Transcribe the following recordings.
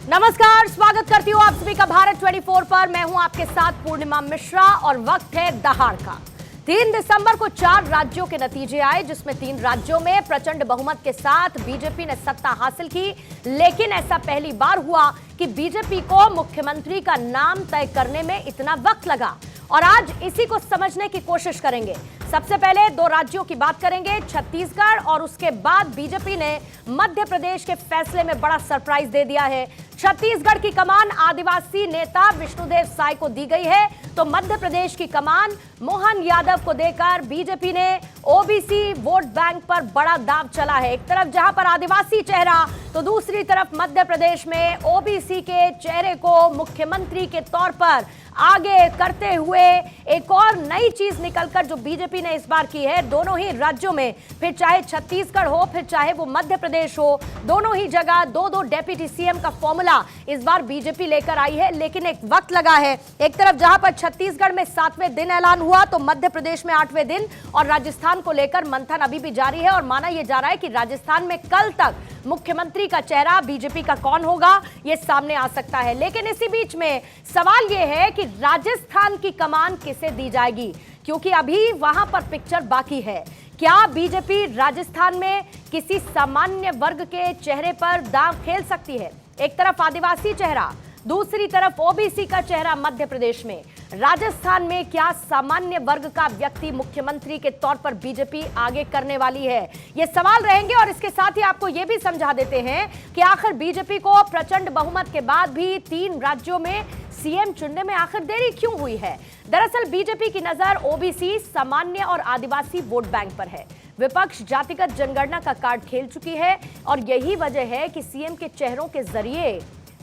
नमस्कार, स्वागत करती हूँ आप सभी का भारत 24 पर। मैं हूं आपके साथ पूर्णिमा मिश्रा और वक्त है दहाड़ का। 3 दिसंबर को 4 राज्यों के नतीजे आए, जिसमें 3 राज्यों में प्रचंड बहुमत के साथ बीजेपी ने सत्ता हासिल की। लेकिन ऐसा पहली बार हुआ कि बीजेपी को मुख्यमंत्री का नाम तय करने में इतना वक्त लगा, और आज इसी को समझने की कोशिश करेंगे। सबसे पहले 2 राज्यों की बात करेंगे, छत्तीसगढ़, और उसके बाद बीजेपी ने मध्य प्रदेश के फैसले में बड़ा सरप्राइज दे दिया है। छत्तीसगढ़ की कमान आदिवासी नेता विष्णुदेव साय को दी गई है, तो मध्य प्रदेश की कमान मोहन यादव को देकर बीजेपी ने ओबीसी वोट बैंक पर बड़ा दांव चला है। एक तरफ जहां पर आदिवासी चेहरा, तो दूसरी तरफ मध्य प्रदेश में ओबीसी के चेहरे को मुख्यमंत्री के तौर पर आगे करते हुए एक और नई चीज निकलकर जो बीजेपी ने इस बार की है, दोनों ही राज्यों में, फिर चाहे छत्तीसगढ़ हो फिर चाहे वो मध्य प्रदेश हो, दोनों ही जगह 2-2 डेप्यूटी सीएम का फॉर्मूला इस बार बीजेपी लेकर आई है। लेकिन एक वक्त लगा है। एक तरफ जहां पर छत्तीसगढ़ में 7वें दिन ऐलान हुआ, तो मध्य प्रदेश में 8वें दिन, और राजस्थान को लेकर मंथन अभी भी जारी है। और माना यह जा रहा है कि राजस्थान में कल तक मुख्यमंत्री का चेहरा बीजेपी का कौन होगा, यह सामने आ सकता है। लेकिन इसी बीच में सवाल यह है कि राजस्थान की कमान किसे दी जाएगी, क्योंकि अभी वहां पर पिक्चर बाकी है। क्या बीजेपी राजस्थान में किसी सामान्य वर्ग के चेहरे पर दांव खेल सकती है? एक तरफ आदिवासी चेहरा, दूसरी तरफ ओबीसी का चेहरा मध्य प्रदेश में। राजस्थान में क्या सामान्य वर्ग का व्यक्ति मुख्यमंत्री के तौर पर बीजेपी आगे करने वाली है, ये सवाल रहेंगे। और इसके साथ ही आपको यह भी समझा देते हैं कि आखिर बीजेपी को प्रचंड बहुमत के बाद भी 3 राज्यों में सीएम चुनने में आखिर देरी क्यों हुई है। दरअसल बीजेपी की नजर ओबीसी, सामान्य और आदिवासी वोट बैंक पर है। विपक्ष जातिगत जनगणना का कार्ड खेल चुकी है, और यही वजह है कि सीएम के चेहरों के जरिए,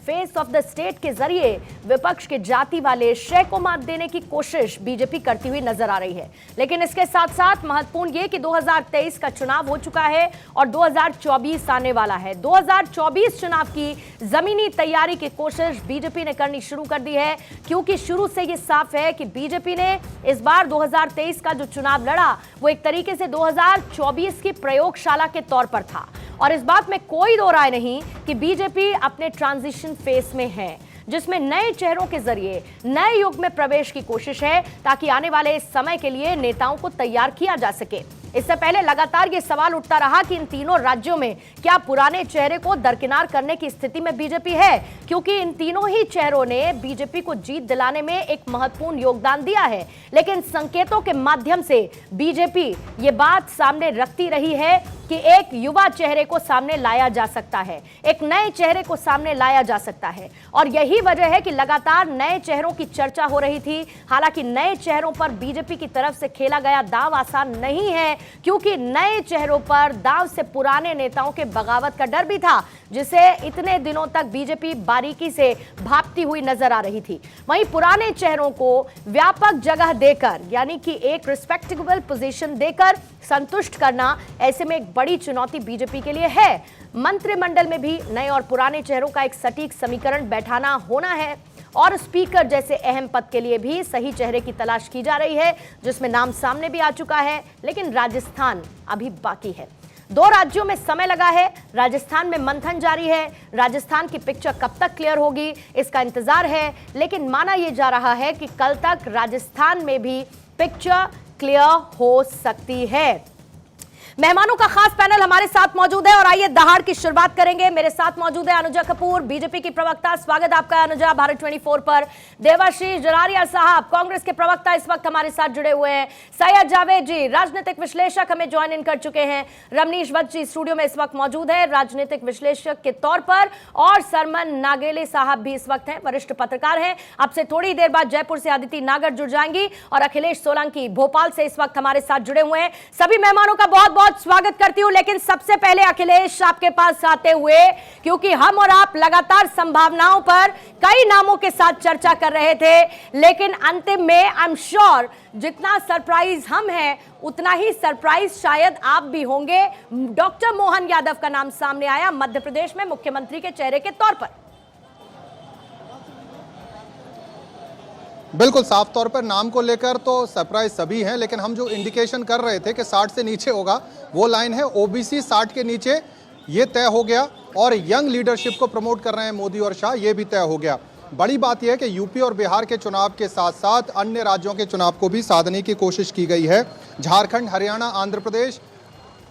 फेस ऑफ द स्टेट के जरिए विपक्ष के जाति वाले श्रेय को मात देने की कोशिश बीजेपी करती हुई नजर आ रही है। लेकिन इसके साथ साथ महत्वपूर्ण ये कि 2023 का चुनाव हो चुका है और 2024 आने वाला है। 2024 चुनाव की जमीनी तैयारी की कोशिश बीजेपी ने करनी शुरू कर दी है, क्योंकि शुरू से ये साफ है कि बीजेपी ने इस बार 2023 का जो चुनाव लड़ा, वो एक तरीके से 2024 की प्रयोगशाला के तौर पर था। और इस बात में कोई दो राय नहीं कि बीजेपी अपने ट्रांजिशन फेस में है, जिसमें नए चेहरों के जरिए नए युग में प्रवेश की कोशिश है, ताकि आने वाले समय के लिए नेताओं को तैयार किया जा सके। इससे पहले लगातार ये सवाल उठता रहा कि इन तीनों राज्यों में क्या पुराने चेहरे को दरकिनार करने की स्थिति में बीजेपी है, क्योंकि इन तीनों ही चेहरों ने बीजेपी को जीत दिलाने में एक महत्वपूर्ण योगदान दिया है। लेकिन संकेतों के माध्यम से बीजेपी ये बात सामने रखती रही है कि एक युवा चेहरे को सामने लाया जा सकता है, एक नए चेहरे को सामने लाया जा सकता है। और यही वजह है कि लगातार नए चेहरों की चर्चा हो रही थी। हालांकि नए चेहरों पर बीजेपी की तरफ से खेला गया दांव आसान नहीं है, क्योंकि नए चेहरों पर दांव से पुराने नेताओं के बगावत का डर भी था, जिसे इतने दिनों तक बीजेपी बारीकी से भांपती हुई नजर आ रही थी। वहीं पुराने चेहरों को व्यापक जगह देकर, यानी कि एक रिस्पेक्टेबल पोजीशन देकर संतुष्ट करना, ऐसे में एक बड़ी चुनौती बीजेपी के लिए है। मंत्रिमंडल में भी नए और पुराने चेहरों का एक सटीक समीकरण बैठाना होना है, और स्पीकर जैसे अहम पद के लिए भी सही चेहरे की तलाश की जा रही है, जिसमें नाम सामने भी आ चुका है। लेकिन राजस्थान अभी बाकी है। 2 राज्यों में समय लगा है, राजस्थान में मंथन जारी है। राजस्थान की पिक्चर कब तक क्लियर होगी, इसका इंतजार है। लेकिन माना यह जा रहा है कि कल तक राजस्थान में भी पिक्चर क्लियर हो सकती है। मेहमानों का खास पैनल हमारे साथ मौजूद है, और आइए दहाड़ की शुरुआत करेंगे। मेरे साथ मौजूद है अनुजा कपूर, बीजेपी की प्रवक्ता। स्वागत आपका अनुजा भारत 24 पर। देवाशीष जरारिया साहब, कांग्रेस के प्रवक्ता, इस वक्त हमारे साथ जुड़े हुए हैं। सैयद जावेद जी, राजनीतिक विश्लेषक, हमें ज्वाइन इन कर चुके हैं। रमनीश भट्ट जी स्टूडियो में इस वक्त मौजूद है, राजनीतिक विश्लेषक के तौर पर। और सरमन नागेले साहब भी इस वक्त हैं, वरिष्ठ पत्रकार हैं। आपसे थोड़ी देर बाद जयपुर से अदिति नागर जुड़ जाएंगी, और अखिलेश सोलंकी भोपाल से इस वक्त हमारे साथ जुड़े हुए हैं। सभी मेहमानों का बहुत बहुत स्वागत करती हूं। लेकिन सबसे पहले अखिलेश आपके पास आते हुए, क्योंकि हम और आप लगातार संभावनाओं पर कई नामों के साथ चर्चा कर रहे थे, लेकिन अंतिम में आई एम श्योर जितना सरप्राइज हम हैं, उतना ही सरप्राइज शायद आप भी होंगे। डॉक्टर मोहन यादव का नाम सामने आया मध्य प्रदेश में मुख्यमंत्री के चेहरे के तौर पर। बिल्कुल, साफ तौर पर नाम को लेकर तो सरप्राइज सभी हैं, लेकिन हम जो इंडिकेशन कर रहे थे कि 60 से नीचे होगा, वो लाइन है ओबीसी 60 के नीचे ये तय हो गया और यंग लीडरशिप को प्रमोट कर रहे हैं मोदी और शाह, ये भी तय हो गया। बड़ी बात यह है कि यूपी और बिहार के चुनाव के साथ साथ अन्य राज्यों के चुनाव को भी साधने की कोशिश की गई है। झारखंड, हरियाणा, आंध्र प्रदेश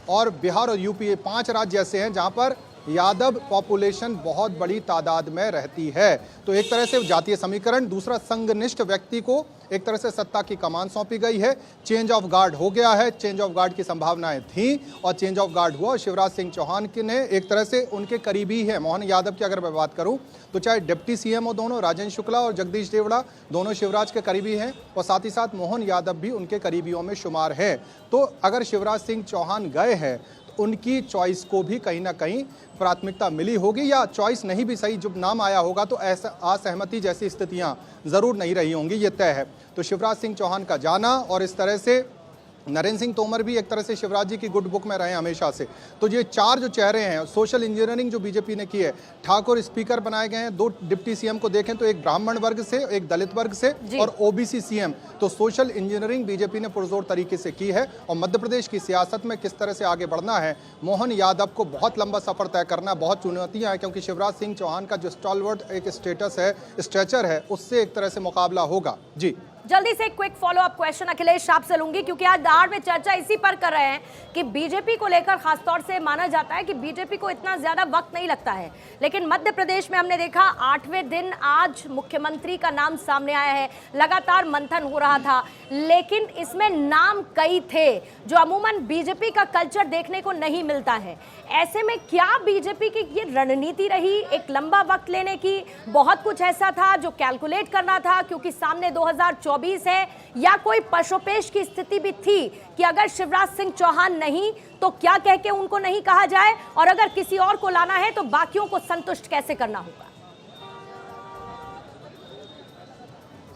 और बिहार और यूपी, ये 5 राज्य ऐसे हैं जहां पर यादव पॉपुलेशन बहुत बड़ी तादाद में रहती है। तो एक तरह से जातीय समीकरण, दूसरा संघनिष्ठ व्यक्ति को एक तरह से सत्ता की कमान सौंपी गई है। चेंज ऑफ गार्ड हो गया है, चेंज ऑफ गार्ड की संभावनाएं थी और चेंज ऑफ गार्ड हुआ। शिवराज सिंह चौहान के ने एक तरह से उनके करीबी है। मोहन यादव की अगर मैं बात करूं तो चाहे डिप्टी सीएम हो दोनों, राजेंद्र शुक्ला और जगदीश देवड़ा, दोनों शिवराज के करीबी हैं और साथ ही साथ मोहन यादव भी उनके करीबियों में शुमार है। तो अगर शिवराज सिंह चौहान गए हैं उनकी चॉइस को भी कहीं ना कहीं प्राथमिकता मिली होगी, या चॉइस नहीं भी सही, जब नाम आया होगा तो ऐसा असहमति जैसी स्थितियां जरूर नहीं रही होंगी, ये तय है। तो शिवराज सिंह चौहान का जाना और इस तरह से नरेंद्र सिंह तोमर भी एक तरह से शिवराज जी की गुड बुक में रहे हमेशा से। तो ये 4 जो चेहरे हैं, सोशल इंजीनियरिंग जो बीजेपी ने की है, ठाकुर स्पीकर बनाए गए हैं, 2 डिप्टी सीएम को देखें तो एक ब्राह्मण वर्ग से, एक दलित वर्ग से और ओबीसी सीएम। तो सोशल इंजीनियरिंग बीजेपी ने पुरजोर तरीके से की है और मध्य प्रदेश की सियासत में किस तरह से आगे बढ़ना है, मोहन यादव को बहुत लंबा सफर तय करना, बहुत चुनौतियां हैं, क्योंकि शिवराज सिंह चौहान का जो स्टॉलवर्ट एक स्टेटस है, स्ट्रेचर है, उससे एक तरह से मुकाबला होगा। जी जल्दी से एक quick follow up question Akhilesh आपसे लूंगी, क्योंकि आज दहाड़ में चर्चा इसी पर कर रहे हैं कि बीजेपी को लेकर खासतौर से माना जाता है कि बीजेपी को इतना ज्यादा वक्त नहीं लगता है, लेकिन मध्य प्रदेश में हमने देखा 8वें दिन आज मुख्यमंत्री का नाम सामने आया है। लगातार मंथन हो रहा था, लेकिन इसमें नाम कई थे जो अमूमन बीजेपी का कल्चर देखने को नहीं मिलता है। ऐसे में क्या बीजेपी की ये रणनीति रही एक लंबा वक्त लेने की? बहुत कुछ ऐसा था जो कैलकुलेट करना था क्योंकि सामने 2024 है, या कोई पशोपेश की स्थिति भी थी कि अगर शिवराज सिंह चौहान नहीं तो क्या कह के उनको नहीं कहा जाए, और अगर किसी और को लाना है तो बाकियों को संतुष्ट कैसे करना होगा?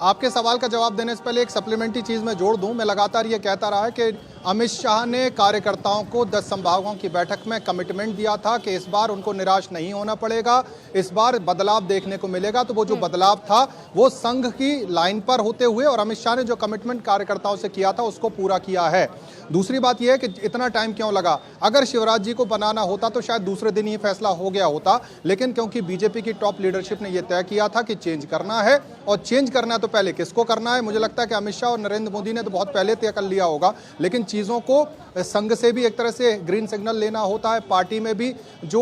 आपके सवाल का जवाब देने से पहले एक सप्लीमेंट्री चीज मैं जोड़ दूं। मैं लगातार ये कहता रहा है कि अमित शाह ने कार्यकर्ताओं को 10 संभागों की बैठक में कमिटमेंट दिया था कि इस बार उनको निराश नहीं होना पड़ेगा, इस बार बदलाव देखने को मिलेगा। तो वो जो बदलाव था वो संघ की लाइन पर होते हुए, और अमित शाह ने जो कमिटमेंट कार्यकर्ताओं से किया था उसको पूरा किया है। दूसरी बात यह है कि इतना टाइम क्यों लगा? अगर शिवराज जी को बनाना होता तो शायद दूसरे दिन ही फैसला हो गया होता, लेकिन क्योंकि बीजेपी की टॉप लीडरशिप ने यह तय किया था कि चेंज करना है, और चेंज करना है तो पहले किसको करना है? मुझे लगता है कि अमित शाह और नरेंद्र मोदी ने तो बहुत पहले तय कर लिया होगा, लेकिन चीज़ों को संघ से भी एक तरह से ग्रीन सिग्नल लेना होता है, पार्टी में भी जो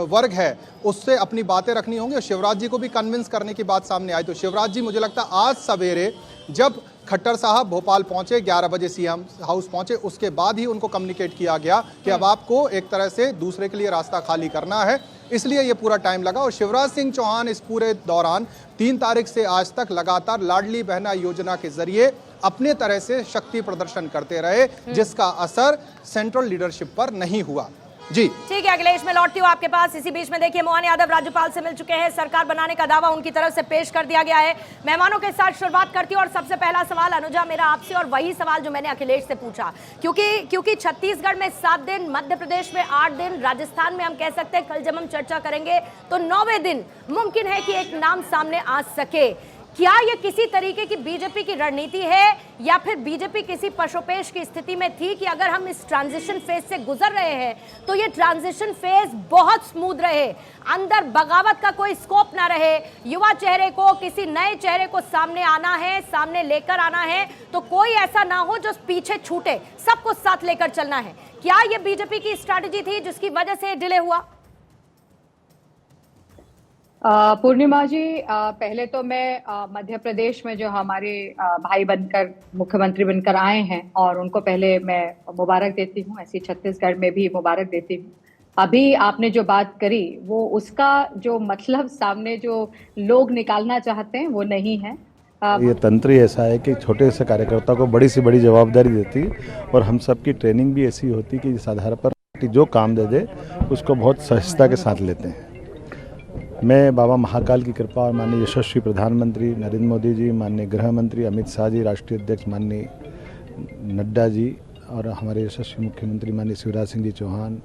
वर्ग है उससे अपनी बातें रखनी होंगी, और शिवराज जी को भी कन्विंस करने की बात सामने आई। तो शिवराज जी मुझे लगता है आज सवेरे जब खट्टर साहब भोपाल पहुंचे, 11 बजे सीएम हाउस पहुंचे, उसके बाद ही उनको कम्युनिकेट किया गया कि अब आपको एक तरह से दूसरे के लिए रास्ता खाली करना है, इसलिए ये पूरा टाइम लगा। और शिवराज सिंह चौहान इस पूरे दौरान 3 तारीख से आज तक लगातार लाडली बहना योजना के जरिए अपने तरह से शक्ति प्रदर्शन करते रहे, जिसका असर सेंट्रल लीडरशिप पर नहीं हुआ। जी ठीक है अखिलेश, मैं लौटती हूँ आपके पास। इसी बीच में देखिए मोहन यादव राज्यपाल से मिल चुके हैं, सरकार बनाने का दावा उनकी तरफ से पेश कर दिया गया है। मेहमानों के साथ शुरुआत करती हूँ और सबसे पहला सवाल अनुजा मेरा आपसे, और वही सवाल जो मैंने अखिलेश से पूछा, क्योंकि छत्तीसगढ़ में 7 दिन, मध्य प्रदेश में 8 दिन, राजस्थान में हम कह सकते हैं कल जब हम चर्चा करेंगे तो 9वें दिन मुमकिन है कि एक नाम सामने आ सके। क्या यह किसी तरीके की बीजेपी की रणनीति है, या फिर बीजेपी किसी पशोपेश की स्थिति में थी कि अगर हम इस ट्रांजिशन फेज से गुजर रहे हैं तो ये ट्रांजिशन फेज बहुत स्मूथ रहे, अंदर बगावत का कोई स्कोप ना रहे, युवा चेहरे को, किसी नए चेहरे को सामने आना है, सामने लेकर आना है, तो कोई ऐसा ना हो जो पीछे छूटे, सबको साथ लेकर चलना है। क्या यह बीजेपी की स्ट्रैटेजी थी जिसकी वजह से डिले हुआ? पूर्णिमा जी, पहले तो मैं मध्य प्रदेश में जो हमारे भाई बनकर मुख्यमंत्री बनकर आए हैं और उनको पहले मैं मुबारक देती हूँ, ऐसी छत्तीसगढ़ में भी मुबारक देती हूँ। अभी आपने जो बात करी वो उसका जो मतलब सामने जो लोग निकालना चाहते हैं वो नहीं है। ये तंत्र ही ऐसा है कि छोटे से कार्यकर्ता को बड़ी से बड़ी जवाबदारी देती, और हम सबकी ट्रेनिंग भी ऐसी होती कि इस आधार पर जो काम दे दे उसको बहुत सहजता के साथ लेते हैं। मैं बाबा महाकाल की कृपा और माननीय यशस्वी प्रधानमंत्री नरेंद्र मोदी जी, माननीय गृह मंत्री अमित शाह जी, राष्ट्रीय अध्यक्ष माननीय नड्डा जी, और हमारे यशस्वी मुख्यमंत्री माननीय शिवराज सिंह जी चौहान,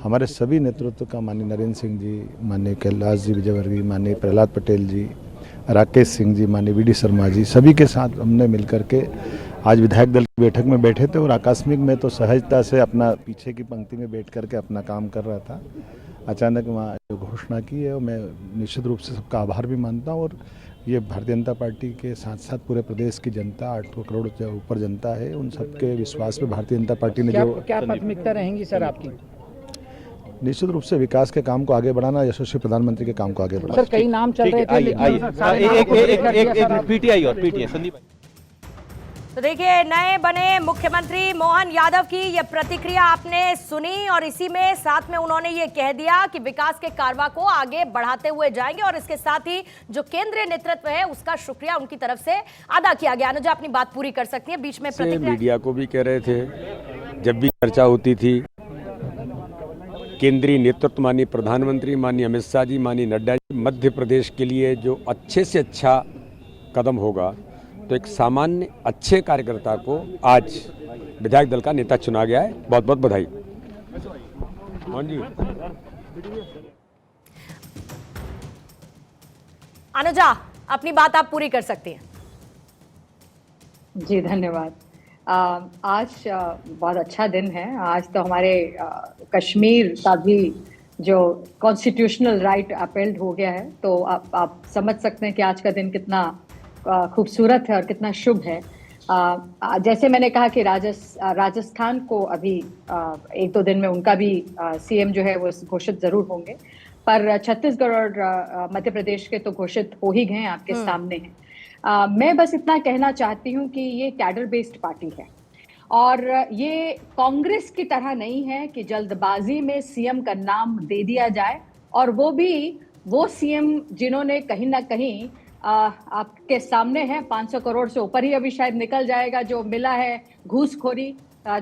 हमारे सभी नेतृत्व का माननीय नरेंद्र सिंह जी, माननीय कैलाश जी विजयवर्गीय, माननीय प्रहलाद पटेल जी, राकेश सिंह जी, माननीय वी.डी. शर्मा जी, सभी के साथ हमने मिलकर के आज विधायक दल की बैठक में बैठे थे और आकस्मिक में तो सहजता से अपना पीछे की पंक्ति में बैठ करके अपना काम कर रहा था। अचानक वहाँ जो घोषणा की है और मैं निश्चित रूप से सबका आभार भी मानता हूँ। और ये भारतीय जनता पार्टी के साथ साथ पूरे प्रदेश की जनता, 8 करोड़ से ऊपर जनता है, उन सबके विश्वास पे भारतीय जनता पार्टी ने जो क्या प्राथमिकता रहेंगी सर आपकी? निश्चित रूप से विकास के काम को आगे बढ़ाना, यशस्वी प्रधानमंत्री के काम को आगे बढ़ाना। सर कई नाम चल रहे थे, एक पीटीआई और पीटीआई संदीप। तो देखिए, नए बने मुख्यमंत्री मोहन यादव की ये प्रतिक्रिया आपने सुनी और इसी में साथ में उन्होंने ये कह दिया कि विकास के कारवा को आगे बढ़ाते हुए जाएंगे और इसके साथ ही जो केंद्रीय नेतृत्व है उसका शुक्रिया उनकी तरफ से अदा किया गया। अनुजा अपनी बात पूरी कर सकती है, बीच में प्रतिक्रिया। मीडिया को भी कह रहे थे, जब भी चर्चा होती थी, केंद्रीय नेतृत्व माननीय प्रधानमंत्री, माननीय अमित शाह जी, माननीय नड्डा जी, मध्य प्रदेश के लिए जो अच्छे से अच्छा कदम होगा, तो एक सामान्य अच्छे कार्यकर्ता को आज विधायक दल का नेता चुना गया है। बहुत बहुत बधाई। मोहन जी। अनुजा अपनी बात आप पूरी कर सकती हैं। जी धन्यवाद। आज बहुत अच्छा दिन है। आज तो हमारे कश्मीर का भी जो कॉन्स्टिट्यूशनल राइट अपील्ड हो गया है, तो आप समझ सकते हैं कि आज का दिन कितना खूबसूरत है और कितना शुभ है। जैसे मैंने कहा कि राजस्थान को अभी 1-2 दिन में उनका भी सीएम जो है वो घोषित जरूर होंगे, पर छत्तीसगढ़ और मध्य प्रदेश के तो घोषित हो ही गए, आपके सामने हैं। मैं बस इतना कहना चाहती हूँ कि ये कैडर बेस्ड पार्टी है और ये कांग्रेस की तरह नहीं है कि जल्दबाजी में सीएम का नाम दे दिया जाए, और वो भी वो सीएम जिन्होंने कहीं ना कहीं आपके सामने है 500 करोड़ से ऊपर ही अभी शायद निकल जाएगा जो मिला है घूसखोरी।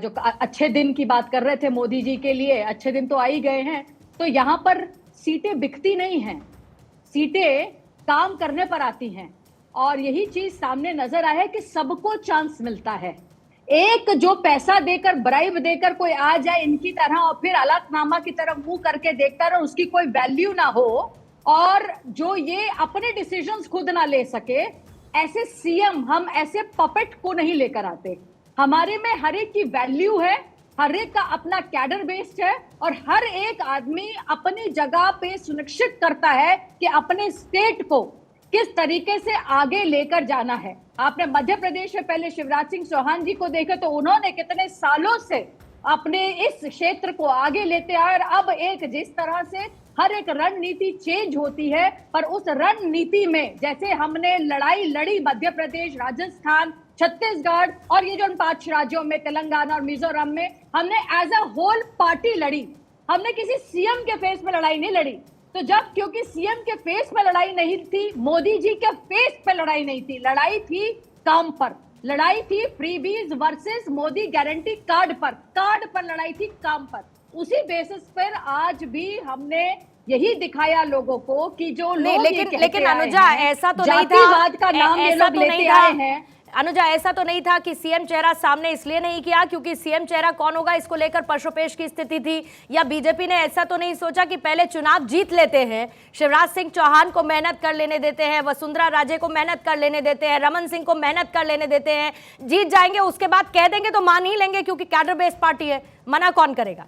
जो अच्छे दिन की बात कर रहे थे मोदी जी के लिए, अच्छे दिन तो आ ही गए हैं। तो यहाँ पर सीटें बिकती नहीं हैं, सीटें काम करने पर आती हैं, और यही चीज सामने नजर आया है कि सबको चांस मिलता है। एक जो पैसा देकर, ब्राइब देकर कोई आ जाए इनकी तरह और फिर अलगनामा की तरफ मुंह करके देखता रहे, उसकी कोई वैल्यू ना हो, और जो ये अपने डिसीजंस खुद ना ले सके, ऐसे सीएम हम ऐसे पपेट को नहीं लेकर आते। हमारे में हर एक की वैल्यू है, हर एक का अपना कैडर बेस्ड है, और हर एक आदमी अपनी जगह पे सुनिश्चित करता है कि अपने स्टेट को किस तरीके से आगे लेकर जाना है। आपने मध्य प्रदेश में पहले शिवराज सिंह चौहान जी को देखा, तो उन्होंने कितने सालों से अपने इस क्षेत्र को आगे लेते आए, और अब एक जिस तरह से हर एक रणनीति चेंज होती है, पर उस रणनीति में जैसे हमने लड़ाई लड़ी मध्य प्रदेश, राजस्थान, छत्तीसगढ़ और ये जो 5 राज्यों में, तेलंगाना और मिजोरम में, हमने एज अ होल पार्टी लड़ी। हमने किसी सीएम के फेस पे लड़ाई नहीं लड़ी। तो जब क्योंकि सीएम के फेस पे लड़ाई नहीं थी, मोदी जी के फेस पे लड़ाई नहीं थी, लड़ाई थी काम पर, लड़ाई थी freebies versus Modi guarantee card पर लड़ाई थी, काम पर। उसी बेसिस पर आज भी हमने यही दिखाया लोगों को कि जो लोग लेकिन अनुजा ऐसा तो नहीं था, का नाम ये लोग लेते आए हैं। अनुजा ऐसा तो नहीं था कि सीएम चेहरा सामने इसलिए नहीं किया क्योंकि सीएम चेहरा कौन होगा इसको लेकर पशुपेश की स्थिति थी, या बीजेपी ने ऐसा तो नहीं सोचा कि पहले चुनाव जीत लेते हैं, शिवराज सिंह चौहान को मेहनत कर लेने देते हैं, वसुंधरा राजे को मेहनत कर लेने देते हैं, रमन सिंह को मेहनत कर लेने देते हैं, जीत जाएंगे, उसके बाद कह देंगे तो मान ही लेंगे क्योंकि कैडर बेस्ड पार्टी है, मना कौन करेगा।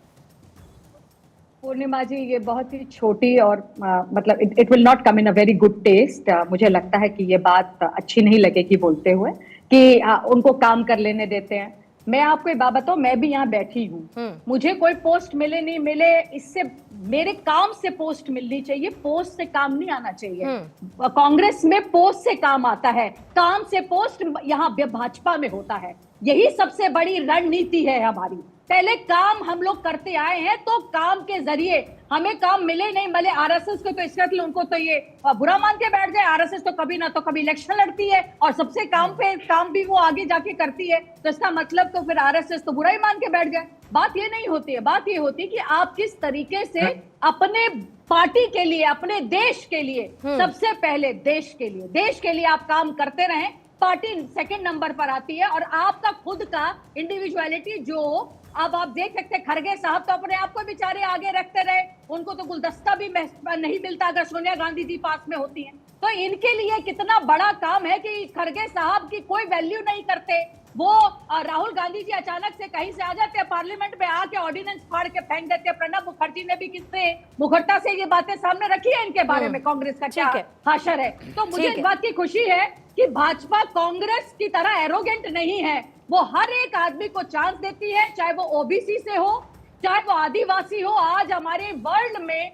पूर्णिमा जी, ये बहुत ही छोटी और मतलब it will not come in a very good taste. मुझे लगता है कि ये बात अच्छी नहीं लगेगी बोलते हुए कि उनको काम कर लेने देते हैं। मैं आपको एक बात बताऊं, मैं भी यहाँ बैठी हूँ, मुझे कोई पोस्ट मिले नहीं मिले, इससे मेरे काम से पोस्ट मिलनी चाहिए, पोस्ट से काम नहीं आना चाहिए। कांग्रेस में पोस्ट से काम आता है, काम से पोस्ट यहाँ भाजपा में होता है। यही सबसे बड़ी रणनीति है हमारी। पहले काम हम लोग करते आए हैं, तो काम के जरिए हमें काम मिले नहीं मिले, आरएसएस को तो इसलिए उनको तो ये बुरा मान के बैठ जाए। आरएसएस तो कभी ना तो कभी इलेक्शन लड़ती है और सबसे काम भी वो आगे जाके करती है, तो इसका मतलब तो फिर आरएसएस तो बुरा ही मान के बैठ जाए। बात ये नहीं होती है, बात ये होती है कि आप किस तरीके से अपने पार्टी के लिए, अपने देश के लिए, सबसे पहले देश के लिए आप काम करते रहें। पार्टी सेकंड नंबर पर आती है, और आपका खुद का इंडिविजुअलिटी जो अब आप देख सकते हैं, खड़गे साहब तो अपने आप को बेचारे आगे रखते रहे, उनको तो गुलदस्ता भी नहीं मिलता अगर सोनिया गांधी जी पास में होती हैं। तो इनके लिए कितना बड़ा काम है कि खड़गे साहब की कोई वैल्यू नहीं करते, वो राहुल गांधी जी अचानक से कहीं से आ जाते हैं, पार्लियामेंट में आके ऑर्डिनेंस फाड़ के फेंक देते हैं। प्रणब मुखर्जी ने भी किससे मुखरता से ये बातें सामने रखी है इनके बारे में, कांग्रेस का क्या हाशर है। तो मुझे इस बात की खुशी है कि भाजपा कांग्रेस की तरह एरोगेंट नहीं है, वो हर एक आदमी को चांस देती है, चाहे वो ओबीसी से हो, चाहे वो आदिवासी हो। आज हमारे वर्ल्ड में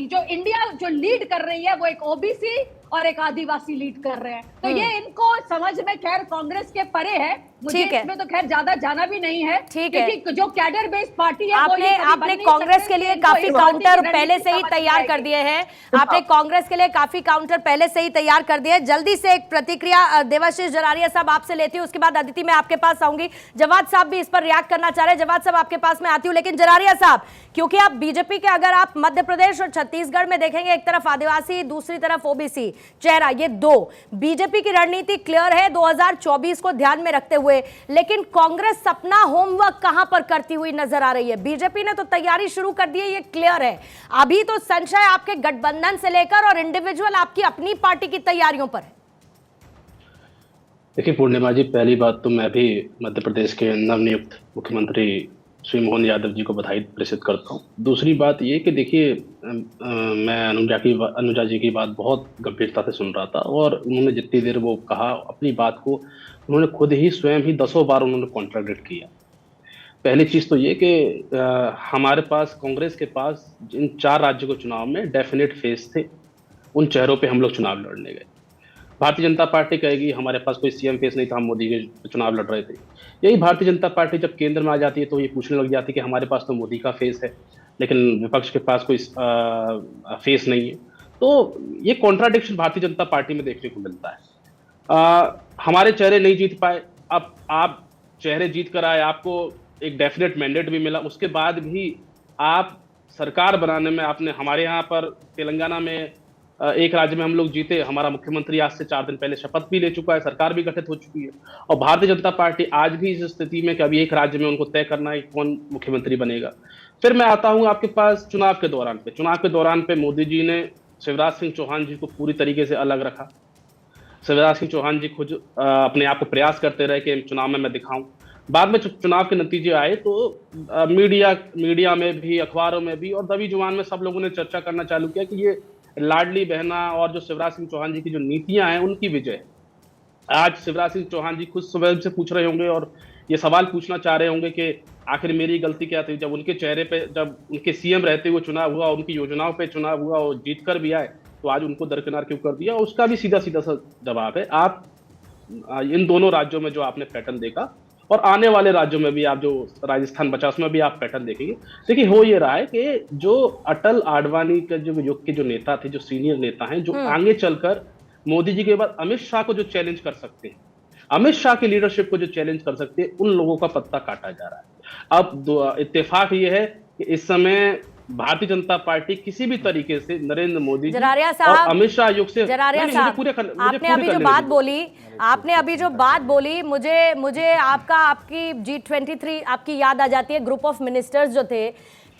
जो इंडिया जो लीड कर रही है वो एक ओबीसी और एक आदिवासी लीड कर रहे हैं। तो ये इनको समझ में खैर कांग्रेस के परे है, मुझे इसमें तो खैर ज्यादा जाना भी नहीं है। ठीक है, क्योंकि जो कैडर बेस्ड पार्टी है आपने कांग्रेस के लिए काफी काउंटर पहले से ही तैयार कर दिए हैं। आपने कांग्रेस के लिए काफी काउंटर पहले से ही तैयार कर दिए हैं। जल्दी से एक प्रतिक्रिया देवाशीष जरारिया साहब आपसे लेती हूँ, उसके बाद अदिति मैं आपके पास आऊंगी। जवाद साहब भी इस पर रिएक्ट करना चाह रहे हैं। जवाद साहब आपके पास मैं आती हूँ, लेकिन जरारिया साहब, क्योंकि आप बीजेपी के अगर आप मध्य प्रदेश और छत्तीसगढ़ में देखेंगे, एक तरफ आदिवासी दूसरी तरफ ओबीसी चेहरा, ये दो बीजेपी की रणनीति क्लियर है 2024 को ध्यान में रखते हुए, लेकिन कांग्रेस अपना होमवर्क कहां पर करती हुई नजर आ रही है? बीजेपी ने तो तैयारी शुरू कर दी है, ये क्लियर है। अभी तो संशय आपके गठबंधन से लेकर और इंडिविजुअल आपकी अपनी पार्टी की तैयारियों पर है। देखिए पूर्णिमा जी, पहली बात तो मैं भी मध्य प्रदेश के नवनियुक्त मुख्यमंत्री श्री मोहन यादव जी को बधाई प्रेषित करता हूँ। दूसरी बात ये कि देखिए, मैं अनुजा जी की बात बहुत गंभीरता से सुन रहा था, और उन्होंने जितनी देर वो कहा अपनी बात को, उन्होंने खुद ही स्वयं ही 10 बार उन्होंने कॉन्ट्राडिक्ट किया। पहली चीज़ तो ये कि हमारे पास, कांग्रेस के पास इन 4 राज्यों के चुनाव में डेफिनेट फेस थे, उन चेहरों पे हम लोग चुनाव लड़ने गए। भारतीय जनता पार्टी कहेगी हमारे पास कोई सीएम फेस नहीं था, हम मोदी के चुनाव लड़ रहे थे। यही भारतीय जनता पार्टी जब केंद्र में आ जाती है तो ये पूछने लग जाती है कि हमारे पास तो मोदी का फेस है, लेकिन विपक्ष के पास कोई फेस नहीं है। तो ये कॉन्ट्राडिक्शन भारतीय जनता पार्टी में देखने को मिलता है। हमारे चेहरे नहीं जीत पाए, अब आप चेहरे जीत कर आए, आपको एक डेफिनेट मैंडेट भी मिला, उसके बाद भी आप सरकार बनाने में आपने, हमारे यहाँ पर तेलंगाना में एक राज्य में हम लोग जीते, हमारा मुख्यमंत्री आज से 4 दिन पहले शपथ भी ले चुका है, सरकार भी गठित हो चुकी है, और भारतीय जनता पार्टी आज भी इस स्थिति में कि अभी एक राज्य में उनको तय करना है कौन मुख्यमंत्री बनेगा। फिर मैं आता हूं आपके पास चुनाव के दौरान पे मोदी जी ने शिवराज सिंह चौहान जी को पूरी तरीके से अलग रखा। शिवराज सिंह चौहान जी खुद अपने आप को प्रयास करते रहे कि चुनाव में मैं दिखाऊं। बाद में चुनाव के नतीजे आए तो मीडिया में भी, अखबारों में भी और दबी जुबान में सब लोगों ने चर्चा करना चालू किया कि ये लाडली बहना और जो शिवराज सिंह चौहान जी की जो नीतियां हैं उनकी विजय है। आज शिवराज सिंह चौहान जी खुद सुबह से पूछ रहे होंगे और ये सवाल पूछना चाह रहे होंगे कि आखिर मेरी गलती क्या थी, जब उनके चेहरे पे, जब उनके सीएम रहते हुए चुनाव हुआ, उनकी योजनाओं पे चुनाव हुआ और जीत कर भी आए, तो आज उनको दरकिनार क्यों कर दिया? उसका भी सीधा सीधा सा जवाब है। आप इन दोनों राज्यों में जो आपने पैटर्न देखा और आने वाले राज्यों में भी, आप जो राजस्थान बचा उसमें भी आप पैटर्न देखेंगे। देखिए हो ये रहा है कि जो अटल आडवाणी के जो युग के जो नेता थे, जो सीनियर नेता हैं, जो आगे चलकर मोदी जी के बाद अमित शाह को जो चैलेंज कर सकते हैं, अमित शाह की लीडरशिप को जो चैलेंज कर सकते हैं, उन लोगों का पत्ता काटा जा रहा है। अब इत्तेफाक ये है कि इस समय भारतीय जनता पार्टी किसी भी तरीके से नरेंद्र मोदी और अमित शाह युग से, आपने अभी जो बात बोली, मुझे आपकी G23 आपकी याद आ जाती है। ग्रुप ऑफ मिनिस्टर्स जो थे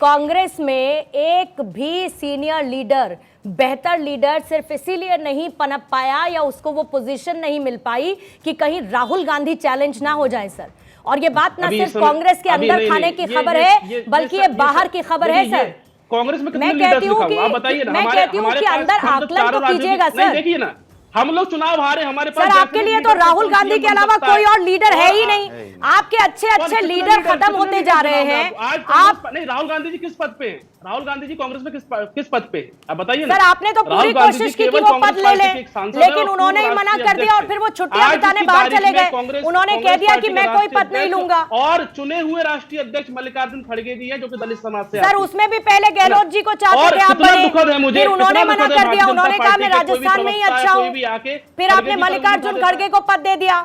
कांग्रेस में, एक भी सीनियर लीडर, बेहतर लीडर सिर्फ इसीलिए नहीं पनप पाया या उसको वो पोजीशन नहीं मिल पाई कि कहीं राहुल गांधी चैलेंज ना हो जाए सर। और ये बात ना सिर्फ कांग्रेस के अंदर खाने की खबर है, बल्कि ये बाहर की खबर है सर। कांग्रेस में मैं कहती हूँ कि अंदर आकलन तो कीजिएगा सर। देखिए ना, हम लोग चुनाव हारे, हमारे पास सर आपके लिए तो राहुल गांधी के अलावा कोई और लीडर है ही नहीं। आपके अच्छे लीडर खत्म होते जा रहे हैं। आप नहीं, राहुल गांधी जी किस पद पे हैं? राहुल गांधी जी कांग्रेस में किस पद पे? आप बताइए ना। सर आपने तो पूरी कोशिश की कि वो पद ले लें, लेकिन उन्होंने ही मना कर दिया और फिर वो छुट्टियां बिताने बाहर चले गए। उन्होंने कह दिया कि मैं कोई पद नहीं लूंगा। और चुने हुए राष्ट्रीय अध्यक्ष मल्लिकार्जुन खड़गे जी हैं, जो कि दलित समाज से। सर उसमें भी पहले गहलोत जी को चाहते थे आप बने, फिर उन्होंने मना कर दिया। उन्होंने कहा मैं राजस्थान में ही अच्छा हूँ, फिर आपने मल्लिकार्जुन खड़गे को पद दे दिया।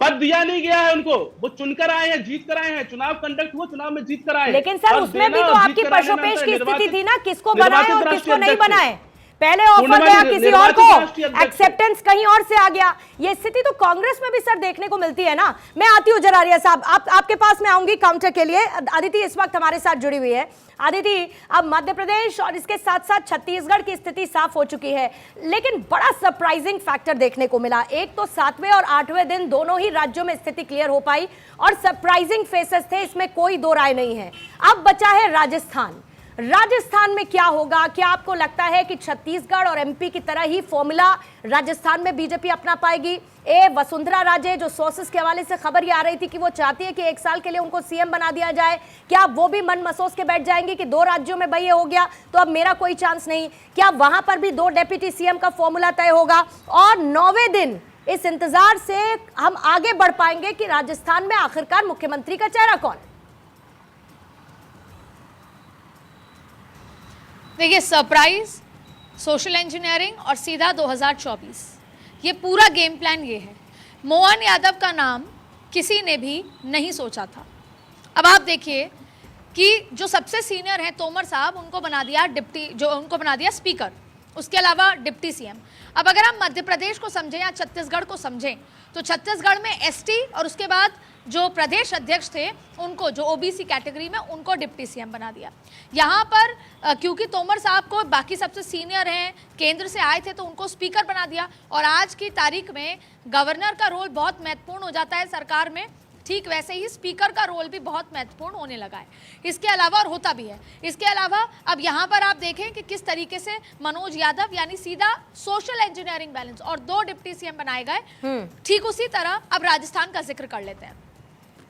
पद दिया नहीं गया है उनको, वो चुनकर आए हैं, जीत कर आए हैं, चुनाव कंडक्ट हुआ, चुनाव में जीत कर आए हैं। लेकिन सर उसमें भी तो आपकी पशुपेश की स्थिति थी ना, किसको बनाए और किसको नहीं बनाए। पहले ऑफर पूर्णिमा गया जी, किसी और निर्वाचित को, राष्ट्रीय अध्यक्ष। एक्सेप्टेंस कहीं और से आ गया। ये स्थिति तो कांग्रेस में भी सर देखने को मिलती है ना। मैं आती हूँ जरारिया साहब, आपके पास मैं आऊंगी काउंटर के लिए। अदिति इस वक्त हमारे साथ जुड़ी हुई है। अदिति, अब मध्य प्रदेश और इसके साथ साथ छत्तीसगढ़ की स्थिति साफ हो चुकी है, लेकिन बड़ा सरप्राइजिंग फैक्टर देखने को मिला। एक तो 7वें और 8वें दिन दोनों ही राज्यों में स्थिति क्लियर हो पाई और सरप्राइजिंग फेसेस थे, इसमें कोई दो राय नहीं है। अब बचा है राजस्थान। राजस्थान में क्या होगा? क्या आपको लगता है कि छत्तीसगढ़ और एमपी की तरह ही फॉर्मूला राजस्थान में बीजेपी अपना पाएगी? वसुंधरा राजे, जो सोर्सेस के हवाले से खबर ये आ रही थी कि वो चाहती है कि 1 साल के लिए उनको सीएम बना दिया जाए, क्या वो भी मन मसोस के बैठ जाएंगी कि 2 राज्यों में भाई ये हो गया तो अब मेरा कोई चांस नहीं? क्या वहां पर भी 2 डेप्यूटी सीएम का फॉर्मूला तय होगा? और 9वें दिन इस इंतजार से हम आगे बढ़ पाएंगे कि राजस्थान में आखिरकार मुख्यमंत्री का चेहरा कौन? देखिए, सरप्राइज, सोशल इंजीनियरिंग और सीधा 2024, ये पूरा गेम प्लान ये है। मोहन यादव का नाम किसी ने भी नहीं सोचा था। अब आप देखिए कि जो सबसे सीनियर हैं तोमर साहब, उनको बना दिया स्पीकर, उसके अलावा डिप्टी सीएम। अब अगर हम मध्य प्रदेश को समझें या छत्तीसगढ़ को समझें तो छत्तीसगढ़ में एसटी और उसके बाद जो प्रदेश अध्यक्ष थे उनको, जो ओबीसी कैटेगरी में, उनको डिप्टी सीएम बना दिया। यहाँ पर क्योंकि तोमर साहब को बाकी सबसे सीनियर हैं, केंद्र से आए थे, तो उनको स्पीकर बना दिया। और आज की तारीख में गवर्नर का रोल बहुत महत्वपूर्ण हो जाता है सरकार में, ठीक वैसे ही स्पीकर का रोल भी बहुत महत्वपूर्ण होने लगा है। इसके अलावा, और होता भी है, इसके अलावा अब यहाँ पर आप देखें कि किस तरीके से मनोज यादव यानी सीधा सोशल इंजीनियरिंग बैलेंस और 2 डिप्टी सीएम बनाए गए। ठीक उसी तरह अब राजस्थान का जिक्र कर लेते हैं।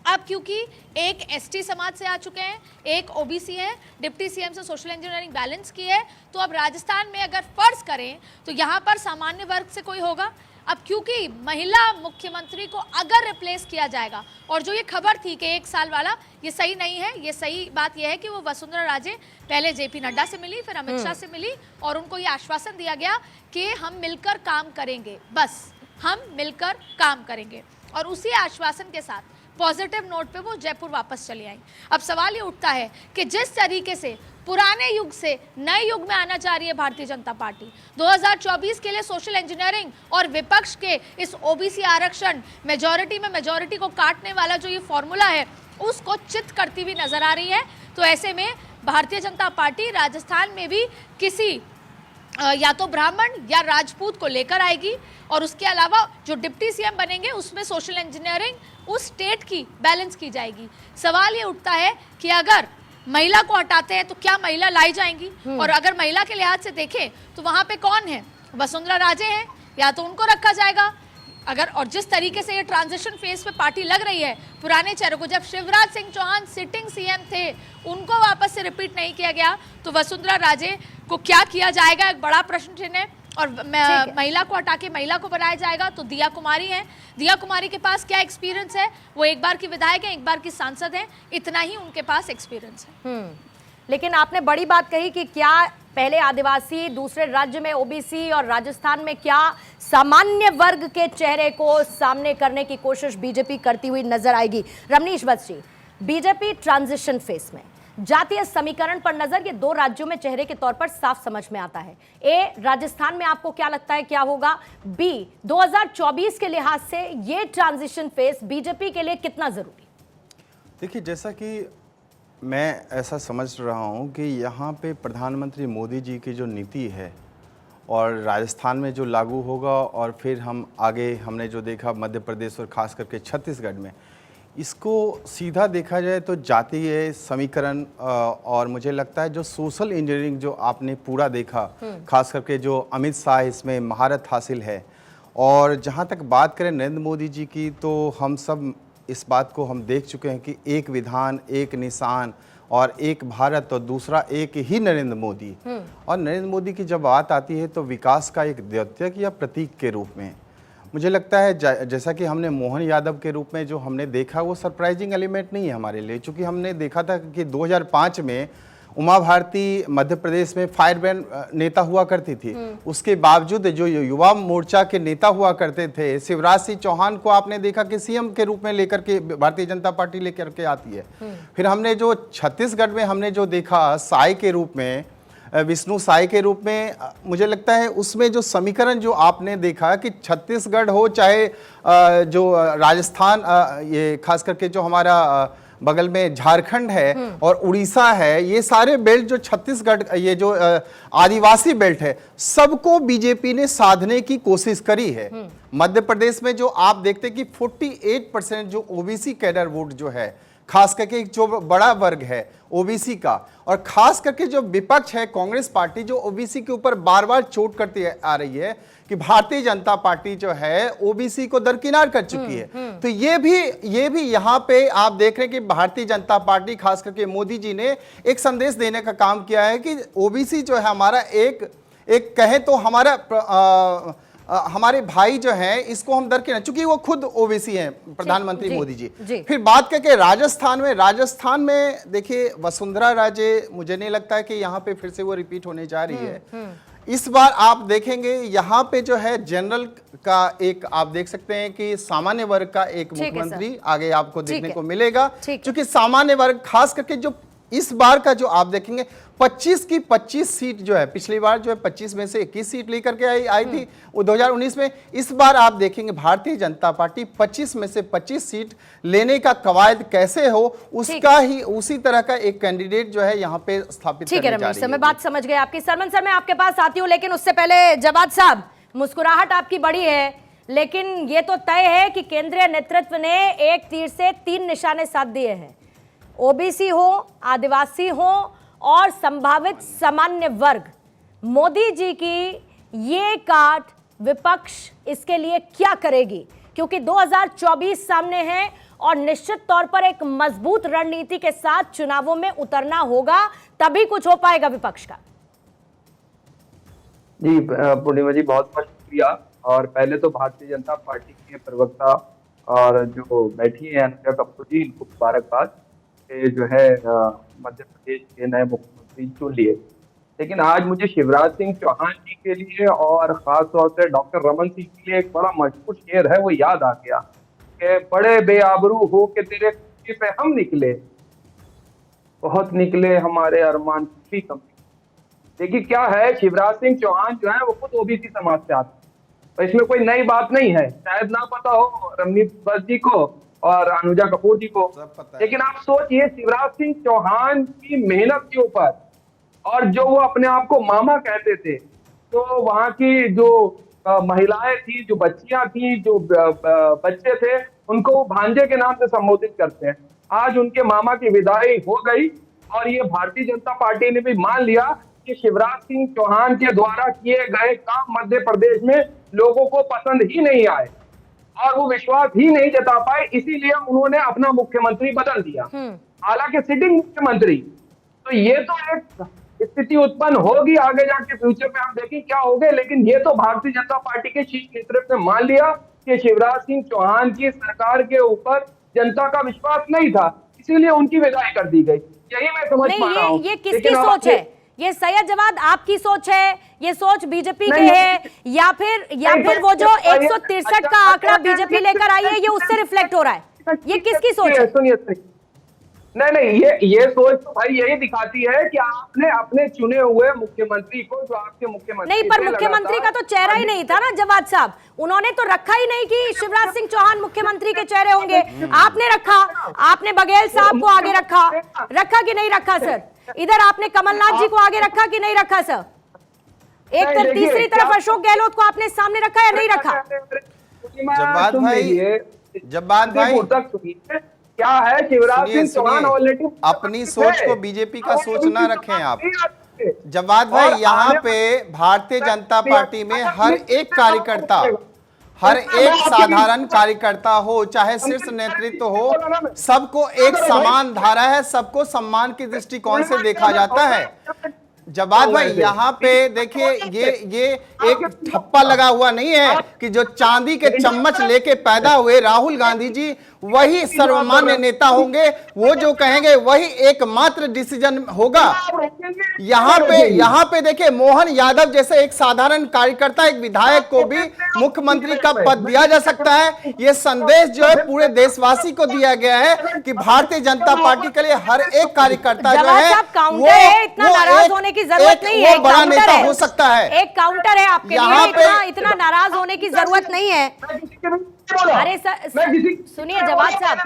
अब क्योंकि एक एसटी समाज से आ चुके हैं, एक ओबीसी है, डिप्टी सीएम से सोशल इंजीनियरिंग बैलेंस की है, तो अब राजस्थान में अगर फर्ज करें तो यहाँ पर सामान्य वर्ग से कोई होगा। अब क्योंकि महिला मुख्यमंत्री को अगर रिप्लेस किया जाएगा, और जो ये खबर थी कि 1 साल वाला, ये सही नहीं है। ये सही बात यह है कि वो वसुंधरा राजे पहले जेपी नड्डा से मिली, फिर अमित शाह से मिली, और उनको ये आश्वासन दिया गया कि हम मिलकर काम करेंगे, बस हम मिलकर काम करेंगे। और उसी आश्वासन के साथ पॉजिटिव नोट पे वो जयपुर वापस चली आई। अब सवाल ये उठता है कि जिस तरीके से पुराने युग से नए युग में आना चाह रही है भारतीय जनता पार्टी, 2024 के लिए सोशल इंजीनियरिंग और विपक्ष के इस ओबीसी आरक्षण, मेजॉरिटी में मेजॉरिटी को काटने वाला जो ये फॉर्मूला है, उसको चित करती हुई नजर आ रही है। तो ऐसे में भारतीय जनता पार्टी राजस्थान में भी किसी या तो ब्राह्मण या राजपूत को लेकर आएगी, और उसके अलावा जो डिप्टी सीएम बनेंगे उसमें सोशल इंजीनियरिंग उस स्टेट की बैलेंस की जाएगी। सवाल ये उठता है कि अगर महिला को हटाते हैं तो क्या महिला लाई जाएंगी? और अगर महिला के लिहाज से देखें तो वहां पे कौन है? वसुंधरा राजे हैं, या तो उनको रखा जाएगा अगर। और जिस तरीके से ये ट्रांजिशन फेज पे पार्टी लग रही है, पुराने चेहरों को, जब शिवराज सिंह चौहान सिटिंग सीएम थे उनको वापस से रिपीट नहीं किया गया, तो वसुंधरा राजे को क्या किया जाएगा, एक बड़ा प्रश्न चिन्ह है। और महिला को हटा के महिला को बनाया जाएगा तो दिया कुमारी है। दिया कुमारी के पास क्या एक्सपीरियंस है? वो एक बार की विधायक है, एक बार की सांसद है, इतना ही उनके पास एक्सपीरियंस है। लेकिन आपने बड़ी बात कही कि क्या पहले आदिवासी, दूसरे राज्य में ओबीसी, और राजस्थान में क्या सामान्य वर्ग के चेहरे को सामने करने की कोशिश बीजेपी करती हुई नजर आएगी। Ramnish Bassi, BJP transition face में, जातीय समीकरण पर नजर, ये 2 राज्यों में चेहरे के तौर पर साफ समझ में आता है। राजस्थान में आपको क्या लगता है क्या होगा? 2024 के लिहाज से ये ट्रांजिशन फेस बीजेपी के लिए कितना जरूरी? देखिए, जैसा कि मैं ऐसा समझ रहा हूं कि यहाँ पे प्रधानमंत्री मोदी जी की जो नीति है और राजस्थान में जो लागू होगा, और फिर हम आगे हमने जो देखा मध्य प्रदेश और ख़ास करके छत्तीसगढ़ में, इसको सीधा देखा जाए तो जातीय समीकरण, और मुझे लगता है जो सोशल इंजीनियरिंग जो आपने पूरा देखा, खास करके जो अमित शाह इसमें महारत हासिल है। और जहाँ तक बात करें नरेंद्र मोदी जी की, तो हम सब इस बात को हम देख चुके हैं कि एक विधान, एक निशान, और एक भारत, और दूसरा एक ही नरेंद्र मोदी। और नरेंद्र मोदी की जब बात आती है तो विकास का एक द्योतक या प्रतीक के रूप में मुझे लगता है, जैसा कि हमने मोहन यादव के रूप में जो हमने देखा, वो सरप्राइजिंग एलिमेंट नहीं है हमारे लिए, क्योंकि हमने देखा था कि 2005 में उमा भारती मध्य प्रदेश में फायरब्रांड नेता हुआ करती थी। उसके बावजूद जो युवा मोर्चा के नेता हुआ करते थे, शिवराज सिंह चौहान को आपने देखा कि सीएम के रूप में लेकर के भारतीय जनता पार्टी लेकर के आती है। फिर हमने जो छत्तीसगढ़ में हमने जो देखा साई के रूप में विष्णु साय के रूप में मुझे लगता है उसमें जो समीकरण जो आपने देखा कि छत्तीसगढ़ हो चाहे जो राजस्थान, ये खास करके जो हमारा बगल में झारखंड है और उड़ीसा है, ये सारे बेल्ट जो छत्तीसगढ़, ये जो आदिवासी बेल्ट है, सबको बीजेपी ने साधने की कोशिश करी है। मध्य प्रदेश में जो आप देखते हैं कि 48% जो ओबीसी कैडर वोट जो है, खास करके जो बड़ा वर्ग है ओबीसी का, और खास करके जो विपक्ष है कांग्रेस पार्टी, जो ओबीसी के ऊपर बार बार चोट करती आ रही है कि भारतीय जनता पार्टी जो है ओबीसी को दरकिनार कर चुकी है। तो ये भी यहाँ पे आप देख रहे हैं कि भारतीय जनता पार्टी, खास करके मोदी जी ने एक संदेश देने का काम किया है कि ओबीसी जो है हमारा एक कहे तो हमारे भाई जो हैं, इसको हम दरकिनार, चूंकि वो खुद ओबीसी हैं, प्रधानमंत्री मोदी जी। फिर बात करके राजस्थान में देखिए वसुंधरा राजे, मुझे नहीं लगता है कि यहाँ पे फिर से वो रिपीट होने जा रही है। इस बार आप देखेंगे यहाँ पे जो है जनरल का एक, आप देख सकते हैं कि सामान्य वर्ग का एक मुख्यमंत्री आगे आपको देखने को मिलेगा, क्योंकि सामान्य वर्ग खास करके जो इस बार का जो आप देखेंगे 25 की 25 सीट जो है, पिछली बार जो है 25 में से 21 सीट लेकर के आई थी वो 2019 में। इस बार आप देखेंगे भारतीय जनता पार्टी 25 में से 25 सीट लेने का कवायद कैसे हो, उसका ही उसी तरह का एक कैंडिडेट जो है यहाँ पे स्थापित करने जा रही है। रमेश सर, मैं बात समझ गए आपकी। सरमन सर, मैं आपके पास आती हूँ, लेकिन उससे पहले जवाद साहब, मुस्कुराहट आपकी बड़ी है, लेकिन ये तो तय है कि केंद्रीय नेतृत्व ने एक तीर से 3 निशाने साध दिए हैं। ओबीसी हो, आदिवासी हो और संभावित सामान्य वर्ग। मोदी जी की ये काट विपक्ष इसके लिए क्या करेगी, क्योंकि 2024 सामने है और निश्चित तौर पर एक मजबूत रणनीति के साथ चुनावों में उतरना होगा, तभी कुछ हो पाएगा विपक्ष का। जी पूर्णिमा जी, बहुत बहुत शुक्रिया। और पहले तो भारतीय जनता पार्टी के प्रवक्ता और जो बैठी है अनुजा कपूर जी, इनको मुबारकबाद जो है मध्य प्रदेश के नए मुख्यमंत्री चुन लिए। लेकिन आज मुझे शिवराज सिंह चौहान जी के लिए और खास तौर से डॉक्टर रमन सिंह के लिए एक बड़ा मशहूर शेर है, वो याद आ गया कि बड़े बेआबरू हो के तेरे खुशी पे हम निकले, बहुत निकले हमारे अरमान खुशी कम। देखिए क्या है, शिवराज सिंह चौहान जो है वो खुद ओबीसी समाज से आते हैं, तो इसमें कोई नई बात नहीं है। शायद ना पता हो रमनीत बस जी को और अनुजा कपूर जी को, लेकिन आप सोचिए शिवराज सिंह चौहान की मेहनत के ऊपर, और जो वो अपने आप को मामा कहते थे, तो वहां की जो महिलाएं थी, जो बच्चियां थी, जो बच्चे थे, उनको वो भांजे के नाम से संबोधित करते हैं। आज उनके मामा की विदाई हो गई और ये भारतीय जनता पार्टी ने भी मान लिया कि शिवराज सिंह चौहान के द्वारा किए गए काम मध्य प्रदेश में लोगों को पसंद ही नहीं आए और वो विश्वास ही नहीं जता पाए, इसीलिए उन्होंने अपना मुख्यमंत्री बदल दिया, हालांकि सिटिंग मुख्यमंत्री। तो ये तो एक स्थिति उत्पन्न होगी आगे जाके, फ्यूचर में हम देखें क्या होगा, लेकिन ये तो भारतीय जनता पार्टी के शीर्ष नेतृत्व ने मान लिया कि शिवराज सिंह चौहान की सरकार के ऊपर जनता का विश्वास नहीं था, इसीलिए उनकी विदाई कर दी गई। यही मैं समझ पा रहा हूं। ये किसकी सोच है? ये सैयद जवाद आपकी सोच है, ये सोच बीजेपी के है, या फिर वो जो 163 का आंकड़ा बीजेपी लेकर आई है ये उससे रिफ्लेक्ट हो रहा है? ये किसकी सोच है? सुनिए, नहीं, ये सोच तो भाई यही दिखाती है कि आपने अपने चुने हुए मुख्यमंत्री को, जो आपके मुख्यमंत्री नहीं, पर मुख्यमंत्री का तो चेहरा ही नहीं था ना जवाद साहब, उन्होंने तो रखा ही नहीं कि शिवराज सिंह चौहान मुख्यमंत्री के चेहरे होंगे। आपने रखा, आपने बघेल साहब को आगे रखा कि नहीं रखा सर? इधर आपने कमलनाथ जी को आगे रखा कि नहीं रखा सर? एक तरफ, तीसरी तरफ अशोक गहलोत को आपने सामने रखा या नहीं रखा? जवाद भाई क्या है, शिवराज सिंह चौहान ऑलरेडी अपनी सोच को बीजेपी का सोच ना रखें आप। जवाद भाई, यहाँ पे भारतीय जनता पार्टी में हर एक कार्यकर्ता, हर एक साधारण कार्यकर्ता हो चाहे शीर्ष नेतृत्व हो, सबको एक समान धारा है, सबको सम्मान के दृष्टिकोण से देखा जाता है। जवाद भाई, यहाँ पे देखिए ये एक ठप्पा लगा हुआ नहीं है कि जो चांदी के चम्मच लेके पैदा हुए राहुल गांधी जी वही सर्वमान्य नेता होंगे, वो जो कहेंगे वही एकमात्र डिसीजन होगा। यहाँ पे देखिए, मोहन यादव जैसे एक साधारण कार्यकर्ता, एक विधायक को भी मुख्यमंत्री का पद दिया जा सकता है। ये संदेश जो है पूरे देशवासी को दिया गया है कि भारतीय जनता पार्टी के लिए हर एक कार्यकर्ता जो है इतना नाराज होने की जरूरत नहीं है, बड़ा नेता हो सकता है। एक काउंटर है आपके लिए, इतना नाराज होने की जरूरत नहीं है। अरे सुनिए जवाब साहब,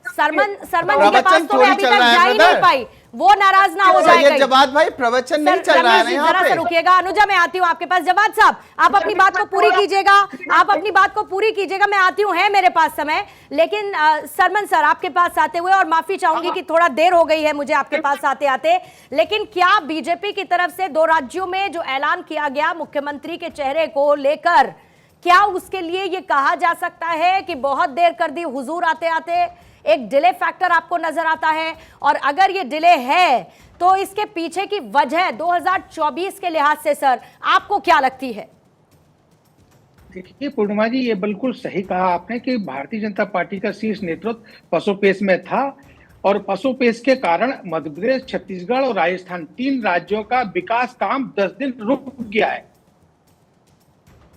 सरमन जी के पास तो मैं अभी तक जा ही नहीं पाई, वो नाराज ना हो जाएगा। जवाब भाई प्रवचन नहीं चल रहा है यहाँ पे। रुकिएगा अनुजा, मैं आती हूँ आपके पास। जवाब साहब, आप अपनी बात को पूरी कीजिएगा, आप अपनी बात को पूरी कीजिएगा, मैं आती हूँ, है मेरे पास समय। लेकिन सरमन सर आपके पास आते हुए, और माफी चाहूंगी कि थोड़ा देर हो गई है मुझे आपके पास आते आते, लेकिन क्या बीजेपी की तरफ से 2 राज्यों में जो ऐलान किया गया मुख्यमंत्री के चेहरे को लेकर, क्या उसके लिए ये कहा जा सकता है कि बहुत देर कर दी हुजूर आते आते, एक डिले फैक्टर आपको नजर आता है? और अगर ये डिले है तो इसके पीछे की वजह 2024 के लिहाज से सर आपको क्या लगती है? देखिए पूर्णिमा जी, ये बिल्कुल सही कहा आपने कि भारतीय जनता पार्टी का शीर्ष नेतृत्व पसोपेश में था, और पसोपेश के कारण मध्य प्रदेश, छत्तीसगढ़ और राजस्थान 3 राज्यों का विकास काम 10 दिन रुक गया है।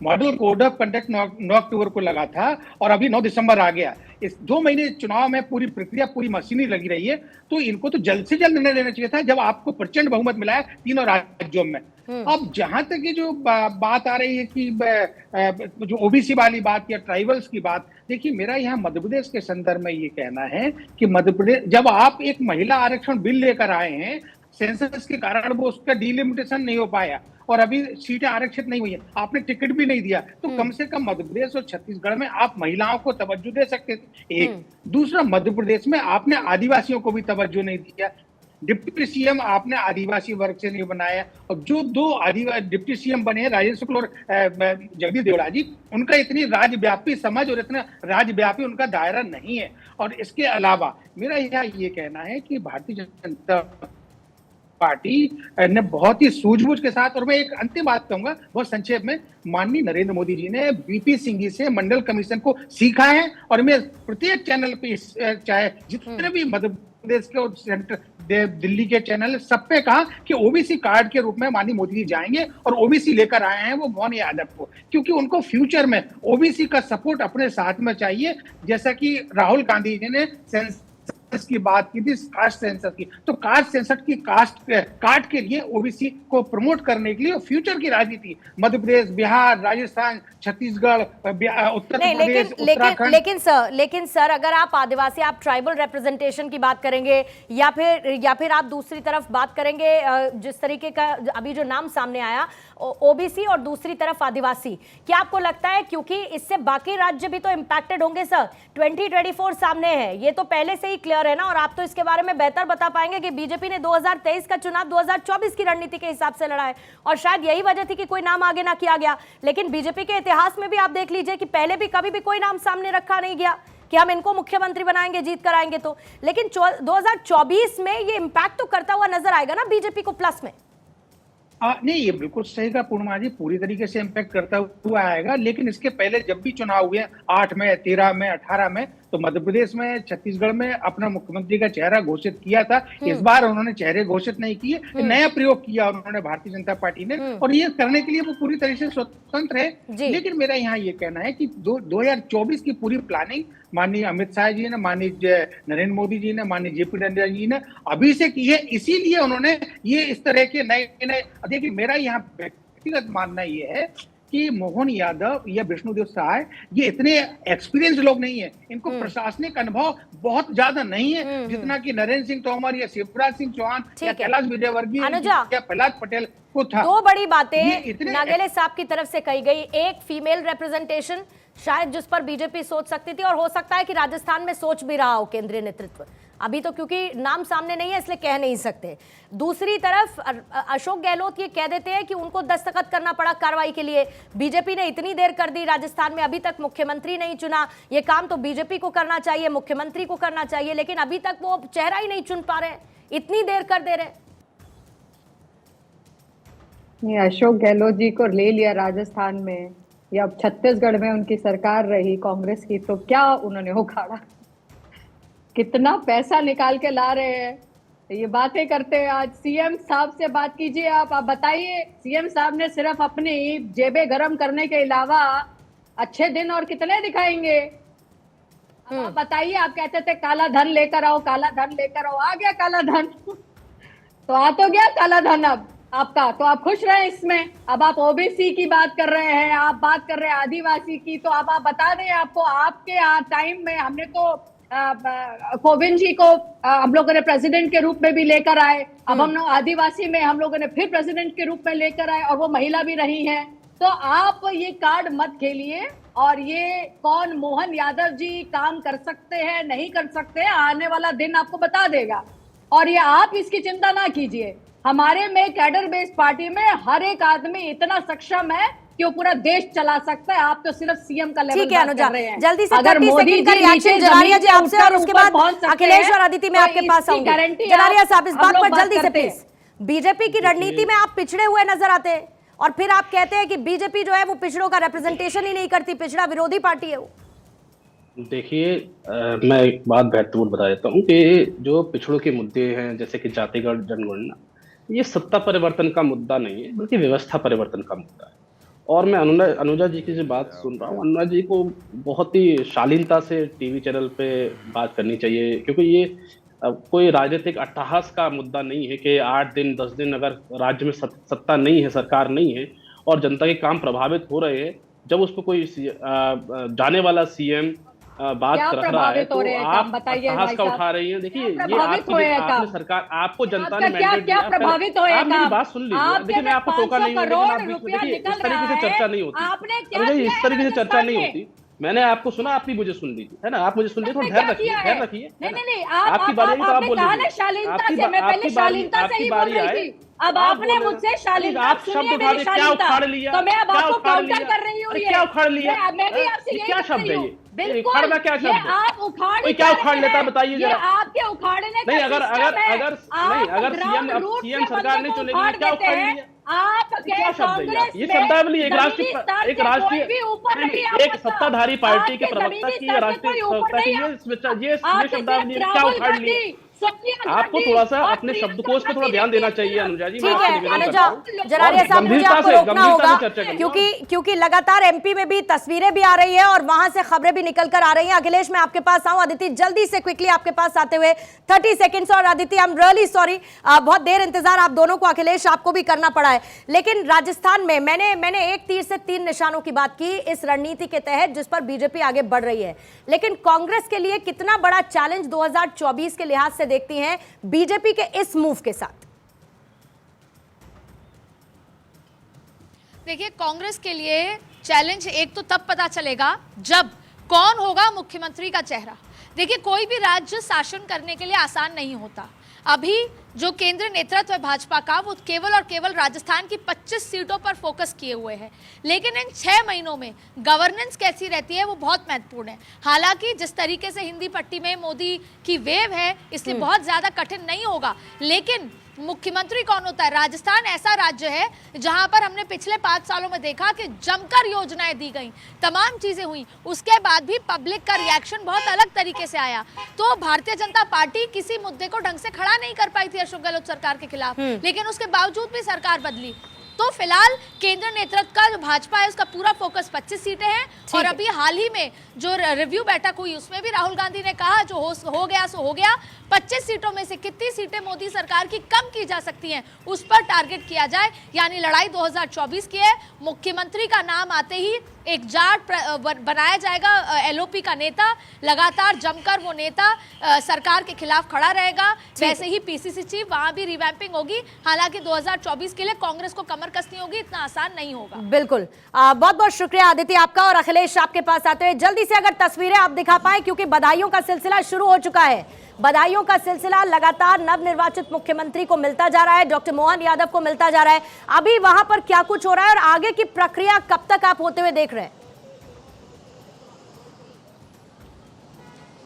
मॉडल कोड ऑफ कंडक्ट 9 अक्टूबर को लगा था और अभी 9 दिसंबर आ गया। इस 2 महीने चुनाव में पूरी प्रक्रिया, पूरी मशीनरी लगी रही है, तो इनको तो जल्द से जल्द निर्णय लेना चाहिए था जब आपको प्रचंड बहुमत मिला है 3 राज्यों में। अब जहां तक ये जो बात आ रही है कि जो ओबीसी वाली बात या ट्राइबल्स की बात, देखिए मेरा यहाँ मध्य प्रदेश के संदर्भ में ये कहना है कि मध्य प्रदेश, जब आप एक महिला आरक्षण बिल लेकर आए हैं, सेंसस के कारण वो उसका डिलिमिटेशन नहीं हो पाया और अभी सीटें आरक्षित नहीं हुई है, आपने टिकट भी नहीं दिया, तो कम से कम मध्य प्रदेश और छत्तीसगढ़ में आप महिलाओं को तवज्जो दे सकते थे। एक दूसरा, मध्य प्रदेश में आपने आदिवासियों को भी तवज्जो नहीं दिया। डिप्टी सीएम आपने आदिवासी वर्ग से नहीं बनाया, और जो 2 आदिवासी डिप्टी सीएम बने हैं, राजेंद्र शुक्ल और जगदीश देवड़ा जी, उनका इतनी राज्यव्यापी समझ और इतना राज्यव्यापी उनका दायरा नहीं है। और इसके अलावा मेरा यहाँ ये कहना है कि भारतीय जनता पार्टी ने बहुत ही सूझबूझ के साथ, और मैं एक अंतिम बात कहूंगा बहुत संक्षेप में, माननीय नरेंद्र मोदी जी ने बीपी सिंह जी से मंडल कमीशन को सीखा है, और मैं प्रत्येक चैनल पे, चाहे जितने भी मध्य प्रदेश के और सेंटर दिल्ली के चैनल, सब पे कहा कि ओबीसी कार्ड के रूप में माननीय मोदी जी जाएंगे, और ओबीसी लेकर आए हैं वो मोहन यादव को, क्योंकि उनको फ्यूचर में ओबीसी का सपोर्ट अपने साथ में चाहिए। जैसा कि राहुल गांधी जी ने की बात की थी कास्ट सेंसस की, तो कास्ट सेंसस की काट के लिए ओबीसी को प्रमोट करने के लिए फ्यूचर की राजनीति मध्य प्रदेश, बिहार, राजस्थान, छत्तीसगढ़, उत्तर प्रदेश, उत्तराखंड। लेकिन सर अगर आप आदिवासी, आप ट्राइबल रिप्रेजेंटेशन की बात करेंगे, या फिर आप दूसरी तरफ बात करेंगे, जिस तरीके का अभी जो नाम सामने आया ओबीसी और दूसरी तरफ आदिवासी, क्या आपको लगता है क्योंकि इससे बाकी राज्य भी तो इंपैक्टेड होंगे सर? 2024 सामने है, ये तो पहले से ही क्लियर है ना, और आप तो इसके बारे में बेहतर बता पाएंगे कि बीजेपी ने 2023 का चुनाव 2024 की रणनीति के हिसाब से लड़ा है, और शायद यही वजह थी कि कोई नाम आगे ना किया गया। लेकिन बीजेपी के इतिहास में भी आप देख लीजिए कि पहले भी कभी भी कोई नाम सामने रखा नहीं गया कि हम इनको मुख्यमंत्री बनाएंगे, जीत कर आएंगे तो। लेकिन 2024 में ये इंपैक्ट तो करता हुआ नजर आएगा ना बीजेपी को प्लस में। नहीं, ये बिल्कुल सही का पूर्णिमा जी, पूरी तरीके से इम्पैक्ट करता हुआ आएगा। लेकिन इसके पहले जब भी चुनाव हुए 8 में, 13 में, 18 में, तो मध्य प्रदेश में, छत्तीसगढ़ में अपना मुख्यमंत्री का चेहरा घोषित किया था। इस बार उन्होंने चेहरे घोषित नहीं किए, नया प्रयोग किया उन्होंने भारतीय जनता पार्टी ने, और ये करने के लिए वो पूरी तरह से स्वतंत्र है। लेकिन मेरा यहाँ ये कहना है कि 2024 की पूरी प्लानिंग माननीय अमित शाह जी ने, माननीय नरेंद्र मोदी जी ने, माननीय जेपी नड्डा जी ने अभी से की है, इसीलिए उन्होंने ये इस तरह के नए, देखिए मेरा यहाँ व्यक्तिगत मानना ये है कि मोहन यादव या विष्णुदेव सहाय ये इतने एक्सपीरियंस लोग नहीं है, इनको प्रशासनिक अनुभव बहुत ज्यादा नहीं है जितना कि नरेंद्र सिंह तोमर या शिवराज सिंह चौहान या कैलाश विजयवर्गीय या प्रहलाद पटेल को था। 2 बड़ी बातें नागेले साहब की तरफ से कही गई, एक फीमेल रिप्रेजेंटेशन शायद जिस पर बीजेपी सोच सकती थी, और हो सकता है कि राजस्थान में सोच भी रहा हो केंद्रीय नेतृत्व, अभी तो क्योंकि नाम सामने नहीं है इसलिए कह नहीं सकते। दूसरी तरफ अशोक गहलोत ये कह देते हैं कि उनको दस्तखत करना पड़ा कार्रवाई के लिए, बीजेपी ने इतनी देर कर दी, राजस्थान में अभी तक मुख्यमंत्री नहीं चुना, ये काम तो बीजेपी को करना चाहिए, मुख्यमंत्री को करना चाहिए, लेकिन अभी तक वो चेहरा ही नहीं चुन पा रहे, इतनी देर कर दे रहे। अशोक गहलोत जी को ले लिया राजस्थान में, या छत्तीसगढ़ में उनकी सरकार रही कांग्रेस की, तो क्या उन्होंने उखाड़ा? कितना पैसा निकाल के ला रहे हैं, ये बातें करते हैं। आज सीएम साहब से बात कीजिए आप बताइए, सीएम साहब ने सिर्फ अपनी जेबें गरम करने के अलावा अच्छे दिन और कितने दिखाएंगे? आप बताइए, आप कहते थे काला धन लेकर आओ, काला धन लेकर आओ, आ गया काला धन तो आ तो गया काला धन अब आपका, तो आप खुश रहे इसमें। अब आप ओबीसी की बात कर रहे हैं, आप बात कर रहे हैं आदिवासी की, तो आप बता दें, आपको आपके टाइम में हमने तो कोविंद जी को हम लोगों ने प्रेसिडेंट के रूप में भी लेकर आए, अब हम लोग आदिवासी में हम लोगों ने फिर प्रेसिडेंट के रूप में लेकर आए और वो महिला भी रही हैं। तो आप ये कार्ड मत खेलिए, और ये कौन मोहन यादव जी काम कर सकते हैं नहीं कर सकते हैं, आने वाला दिन आपको बता देगा। और ये आप इसकी चिंता ना कीजिए, हमारे में कैडर बेस्ड पार्टी में हर एक आदमी इतना सक्षम है कि वो पूरा देश चला सकता है। आप तो सिर्फ सीएम का लेवल बात कर रहे हैं। जल्दी से अगर 30 मोदी सेकंड का जी रिएक्शन जलारिया जी आपसे, और उसके बाद अखिलेश और अदिति मैं तो आपके पास इसकी आऊंगी। गारंटी जलारिया साहब, इस हम बात लोग पर बात जल्दी से करते हैं। प्लीज। बीजेपी की रणनीति में आप पिछड़े हुए नजर आते हैं, और फिर आप कहते हैं कि बीजेपी जो है वो पिछड़ों का रिप्रेजेंटेशन ही नहीं करती, पिछड़ा विरोधी पार्टी है वो। देखिए, मैं एक बात महत्वपूर्ण बता देता हूँ कि जो पिछड़ों के मुद्दे हैं, जैसे कि जातिगत जनगणना, ये सत्ता परिवर्तन का मुद्दा नहीं है, बल्कि व्यवस्था परिवर्तन का मुद्दा है। और मैं अनुजा जी की जो बात सुन रहा हूँ, अनुजा जी को बहुत ही शालीनता से टीवी चैनल पे बात करनी चाहिए, क्योंकि ये कोई राजनीतिक अट्टहास का मुद्दा नहीं है कि 8 दिन 10 दिन अगर राज्य में सत्ता नहीं है, सरकार नहीं है और जनता के काम प्रभावित हो रहे हैं, जब उसको कोई जाने वाला सीएम बात रख रहा है तो आप अट्टहास का उठा रही हैं। देखिए, ये आपकी सरकार, आपको जनता ने मैंडेट दिया, आप मेरी बात सुन लीजिए। देखिए, मैं आपको टोका नहीं हूँ, लेकिन आप देखिए इस तरीके से चर्चा नहीं होती, इस तरीके से चर्चा नहीं होती। मैंने आपको सुना, आप भी मुझे सुन लीजिए, है ना, आप मुझे सुन लीजिए, थोड़ा ध्यान रखिए, ध्यान रखिए। नहीं, आपकी बारी है तो आप बोलिए, आपकी बारी आए। अब आपने मुझसे शालीनता आप शब्द उठा दिए, क्या उखाड़ लिया, तो मैं अब क्या आपको उखाड़ काउंटर लिया, कर रही हूँ। क्या उखाड़ लिया, मैं भी आपसे क्या शब्द है ये? बिल्कुल, उखाड़ना क्या शब्द है? आप उखाड़ क्या उखाड़ लेता है बताइए जरा। आपके उखाड़ने नहीं, अगर सीएम सरकार नहीं चुनेगी, क्या उखाड़ लिया? आप क्या शब्द है ये शब्दावली? एक राष्ट्रीय एक सत्ताधारी पार्टी के प्रवक्ता की, राष्ट्रीय प्रवक्ता की ये शब्दावली क्या उखाड़ लिया? आपको थोड़ा सा अपने शब्दकोश पे थोड़ा ध्यान देना चाहिए अनुजा जी। ठीक है अनुजा, जलारिया साहब मुझे आपको रोकना होगा, क्योंकि लगातार एमपी में भी तस्वीरें भी आ रही है और वहां से खबरें भी निकल कर आ रही हैं। अखिलेश, मैं आपके पास आऊं, अदिति जल्दी से क्विकली आपके पास आते हुए 30 सेकंड्स। और Aditi, I am really sorry, बहुत देर इंतजार आप दोनों को, अखिलेश आपको भी करना पड़ा है, लेकिन राजस्थान में मैंने एक तीर से 3 निशानों की बात की इस रणनीति के तहत जिस पर बीजेपी आगे बढ़ रही है, लेकिन कांग्रेस के लिए कितना बड़ा चैलेंज 2024 के लिहाज से देखती हैं बीजेपी के इस मूव के साथ? देखिए, कांग्रेस के लिए चैलेंज एक तो तब पता चलेगा जब कौन होगा मुख्यमंत्री का चेहरा। देखिए, कोई भी राज्य शासन करने के लिए आसान नहीं होता। अभी जो केंद्र नेतृत्व है भाजपा का, वो केवल और केवल राजस्थान की 25 सीटों पर फोकस किए हुए है, लेकिन इन 6 महीनों में गवर्नेंस कैसी रहती है वो बहुत महत्वपूर्ण है। हालांकि जिस तरीके से हिंदी पट्टी में मोदी की वेव है, इसलिए बहुत ज्यादा कठिन नहीं होगा, लेकिन मुख्यमंत्री कौन होता है? राजस्थान ऐसा राज्य है जहां पर हमने पिछले 5 सालों में देखा कि जमकर योजनाएं दी गई, तमाम चीजें हुई, उसके बाद भी पब्लिक का रिएक्शन बहुत अलग तरीके से आया। तो भारतीय जनता पार्टी किसी मुद्दे को ढंग से खड़ा नहीं कर पाई थी अशोक गहलोत सरकार के खिलाफ, लेकिन उसके बावजूद भी सरकार बदली। तो फिलहाल केंद्र नेतृत्व का जो भाजपा है उसका पूरा फोकस 25 सीटें हैं। और अभी हाल ही में जो रिव्यू बैठक हुई उसमें भी राहुल गांधी ने कहा जो हो गया सो हो गया, 25 सीटों में से कितनी सीटें मोदी सरकार की कम की जा सकती हैं उस पर टारगेट किया जाए, यानी लड़ाई 2024 की है। मुख्यमंत्री का नाम आते ही एक जाट बनाया जाएगा एलओपी का नेता, लगातार जमकर वो नेता सरकार के खिलाफ खड़ा रहेगा। वैसे ही पीसीसी चीफ, वहां भी रिवैम्पिंग होगी। हालांकि 2024 के लिए कांग्रेस को कमर कसनी होगी, इतना आसान नहीं होगा। बिल्कुल, बहुत बहुत शुक्रिया आदित्य आपका। और अखिलेश, आपके पास आते हुए जल्दी से अगर तस्वीरें आप दिखा पाए, क्योंकि बधाइयों का सिलसिला शुरू हो चुका है। बधाइयों का सिलसिला लगातार नवनिर्वाचित मुख्यमंत्री को मिलता जा रहा है, डॉक्टर मोहन यादव को मिलता जा रहा है। अभी वहां पर क्या कुछ हो रहा है और आगे की प्रक्रिया कब तक आप होते हुए देख रहे हैं?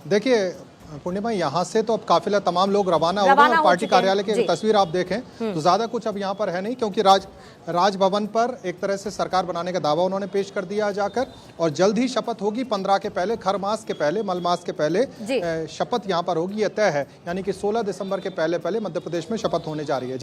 देखिए, पूर्णिमा, यहाँ से तो अब काफिला तमाम लोग रवाना हो गए और पार्टी कार्यालय की तस्वीर आप देखें तो ज्यादा कुछ अब यहाँ पर है नहीं, क्योंकि राजभवन पर एक तरह से सरकार बनाने का दावा उन्होंने पेश कर दिया जाकर, और जल्द ही शपथ होगी 15 के पहले, खर मास के पहले, मल मास के पहले शपथ यहाँ पर होगी, यह तय है। यानी कि 16 दिसंबर के पहले मध्य प्रदेश में शपथ होने जा रही है।